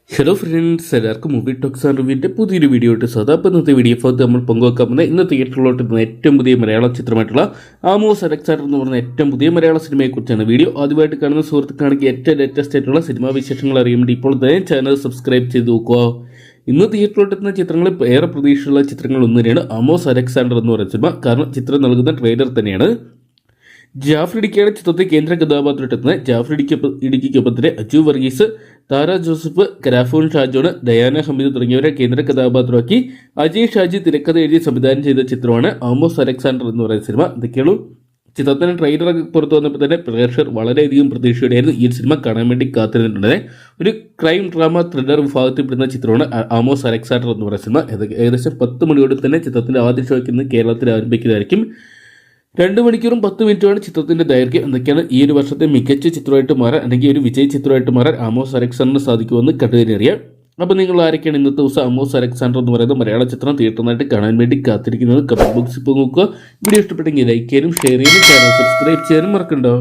Hello friends, എല്ലാവർക്കും movie talks and റിവ്യൂവിൻ്റെ പുതിയൊരു video ഇട്ട് സാധാ. അപ്പോൾ ഇന്നത്തെ വീഡിയോ ഭാഗത്ത് നമ്മൾ പങ്കുവെക്കാൻ പോകുന്ന ഇന്ന് തിയേറ്ററിലോട്ട് എത്തുന്ന ഏറ്റവും പുതിയ മലയാള ചിത്രമായിട്ടുള്ള ആമോസ് അലക്സാണ്ടർ എന്ന് പറയുന്ന ഏറ്റവും പുതിയ മലയാള സിനിമയെക്കുറിച്ചാണ് വീഡിയോ. ആദ്യമായിട്ട് കാണുന്ന സുഹൃത്തുക്കാണെങ്കിൽ ഏറ്റവും ലേറ്റസ്റ്റ് ആയിട്ടുള്ള സിനിമാ വിശേഷങ്ങൾ അറിയാൻ വേണ്ടി ഇപ്പോൾ തന്നെ ചാനൽ സബ്സ്ക്രൈബ് ചെയ്ത് നോക്കുക. ഇന്ന് തിയേറ്ററിലോട്ട് എത്തുന്ന ചിത്രങ്ങളിൽ ഏറെ പ്രതീക്ഷയുള്ള ചിത്രങ്ങൾ ഒന്ന് തന്നെയാണ് ആമോസ് അലക്സാണ്ടർ എന്ന് പറയുന്ന സിനിമ. കാരണം ചിത്രം നൽകുന്ന ട്രെയിലർ തന്നെയാണ്. ജാഫർ ഇടുക്കിയാണ് ചിത്രത്തിൽ കേന്ദ്ര കഥാപാത്രത്തെത്തുന്നത്. ജാഫർ ഇടുക്കിക്കൊപ്പത്തിലെ അജു വർഗീസ്, താര ജോസഫ്, കരാഫോൺ ഷാജോൺ, ഡയാന ഹമീദ് തുടങ്ങിയവരെ കേന്ദ്ര കഥാപാത്രമാക്കി അജയ് ഷാജി തിരക്കഥ എഴുതി സംവിധാനം ചെയ്ത ചിത്രമാണ് ആമോസ് അലക്സാണ്ടർ എന്ന് പറയുന്ന സിനിമ. ഇതൊക്കെയുള്ളൂ. ചിത്രത്തിന് ട്രെയിലറൊക്കെ പുറത്തു വന്നപ്പോൾ തന്നെ പ്രേക്ഷകർ വളരെയധികം പ്രതീക്ഷയോടെയായിരുന്നു ഈ സിനിമ കാണാൻ വേണ്ടി കാത്തിരുന്നിട്ടുണ്ട്. ഒരു ക്രൈം ഡ്രാമ ത്രില്ലർ വിഭാഗത്തിൽപ്പെടുന്ന ചിത്രമാണ് ആമോസ് അലക്സാണ്ടർ എന്ന് പറയുന്ന സിനിമ. ഏകദേശം 10 മണിയോടെ തന്നെ ചിത്രത്തിന്റെ ആദ്യ ഷോയ്ക്ക് ഇന്ന് കേരളത്തിൽ ആരംഭിക്കുന്നതായിരിക്കും. 2 മണിക്കൂറും 10 മിനിറ്റുമാണ് ചിത്രത്തിന്റെ ദൈർഘ്യം. എന്തൊക്കെയാണ് ഈ ഒരു വർഷത്തെ മികച്ച ചിത്രമായിട്ട് മാറാൻ അല്ലെങ്കിൽ ഒരു വിജയ ചിത്രമായിട്ട് മാറാൻ ആമോസ് അലക്സാണ്ടറിന് സാധിക്കുമെന്ന് കണ്ടുതന്നെയറിയാം. അപ്പോൾ നിങ്ങൾ ആരൊക്കെയാണ് ഇന്നത്തെ ദിവസം ആമോസ് അലക്സാണ്ടർ എന്ന് പറയുന്ന മലയാള ചിത്രം തിയേറ്ററിനായിട്ട് കാണാൻ വേണ്ടി കാത്തിരിക്കുന്നത്? കമന്റ് ബോക്സിൽ പോയി നോക്കുക. വീഡിയോ ഇഷ്ടപ്പെട്ടെങ്കിൽ ലൈക്ക് ചെയ്യാനും ഷെയർ ചെയ്യാനും ചാനൽ സബ്സ്ക്രൈബ് ചെയ്യാനും മറക്കണ്ടോ.